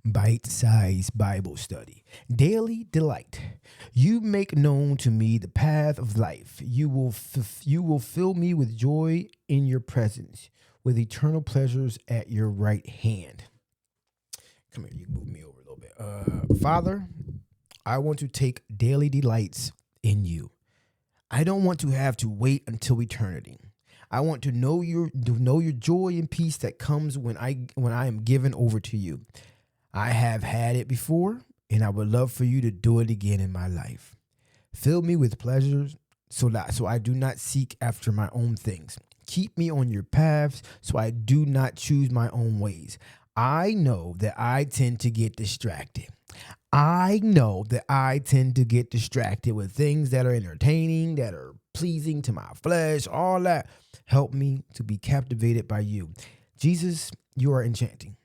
Bite-sized Bible study. Daily delight. You make known to me the path of life. You will fill me with joy in your presence, with eternal pleasures at your right hand. Come here, you move me over a little bit. Father, I want to take daily delights in you. I don't want to have to wait until eternity. I want to know your joy and peace that comes when I am given over to you. I have had it before, and I would love for you to do it again in my life. Fill me with pleasures so I do not seek after my own things. Keep me on your paths so I do not choose my own ways. I know that I tend to get distracted. I know that I tend to get distracted with things that are entertaining, that are pleasing to my flesh, all that. Help me to be captivated by you. Jesus, you are enchanting.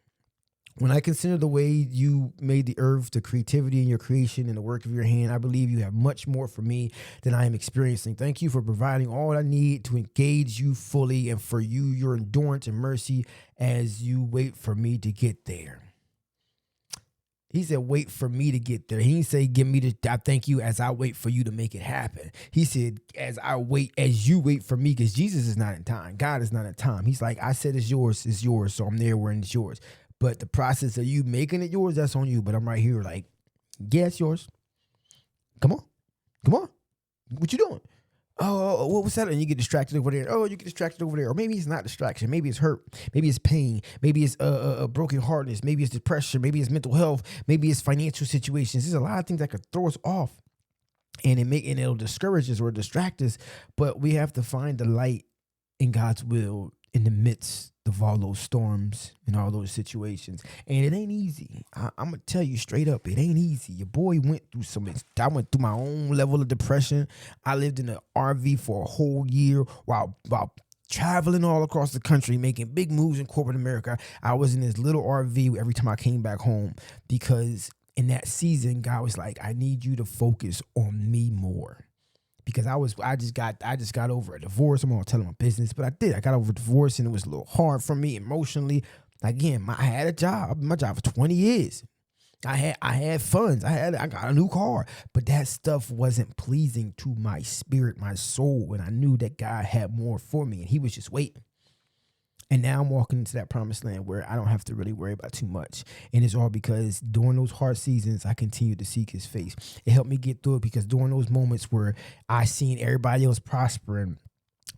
When I consider the way you made the earth, the creativity in your creation and the work of your hand, I believe you have much more for me than I am experiencing. Thank you for providing all I need to engage you fully, and for your endurance and mercy as you wait for me to get there. He said, wait for me to get there. He didn't say, I thank you as I wait for you to make it happen. He said, as you wait for me, because Jesus is not in time. God is not in time. He's like, I said it's yours. So I'm there when it's yours. But the process of you making it yours, that's on you. But I'm right here like, yeah, it's yours. Come on. What you doing? Oh, what was that? And you get distracted over there. Oh, you get distracted over there. Or maybe it's not distraction. Maybe it's hurt. Maybe it's pain. Maybe it's a broken heartness. Maybe it's depression. Maybe it's mental health. Maybe it's financial situations. There's a lot of things that could throw us off. And it'll discourage us or distract us. But we have to find the light in God's will in the midst of all those storms and all those situations. And it ain't easy. I'm going to tell you straight up, it ain't easy. Your boy went through I went through my own level of depression. I lived in an RV for a whole year while traveling all across the country, making big moves in corporate America. I was in this little RV every time I came back home, because in that season, God was like, I need you to focus on me more. Because I just got over a divorce. I'm gonna tell my business, but I did. I got over a divorce, and it was a little hard for me emotionally. Again, I had a job. My job for 20 years. I had funds. I got a new car, but that stuff wasn't pleasing to my spirit, my soul, and I knew that God had more for me, and He was just waiting. And now I'm walking into that promised land where I don't have to really worry about too much. And it's all because during those hard seasons, I continued to seek His face. It helped me get through it, because during those moments where I seen everybody else prospering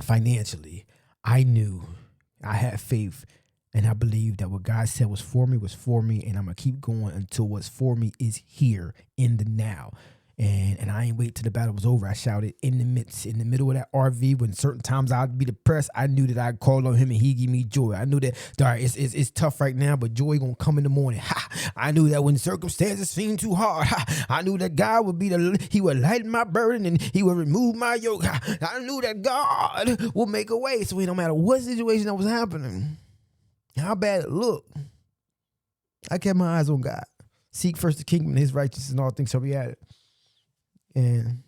financially, I knew I had faith, and I believed that what God said was for me, and I'm going to keep going until what's for me is here in the now. And I ain't wait till the battle was over. I shouted in the middle of that RV. When certain times I'd be depressed, I knew that I'd call on Him and He'd give me joy. I knew that, it's tough right now, but joy gonna come in the morning. I knew that when circumstances seemed too hard, I knew that God would He would lighten my burden, and He would remove my yoke. I knew that God would make a way. So no matter what situation that was happening, how bad it looked, I kept my eyes on God. Seek first the kingdom and His righteousness, and all things shall be added. And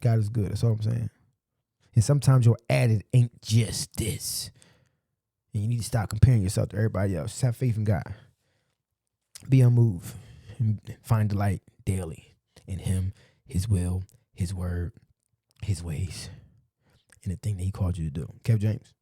God is good. That's all I'm saying. And sometimes your added ain't just this. And you need to stop comparing yourself to everybody else. Just have faith in God. Be unmoved. And find delight daily in Him, His will, His word, His ways, and the thing that He called you to do. Kev James.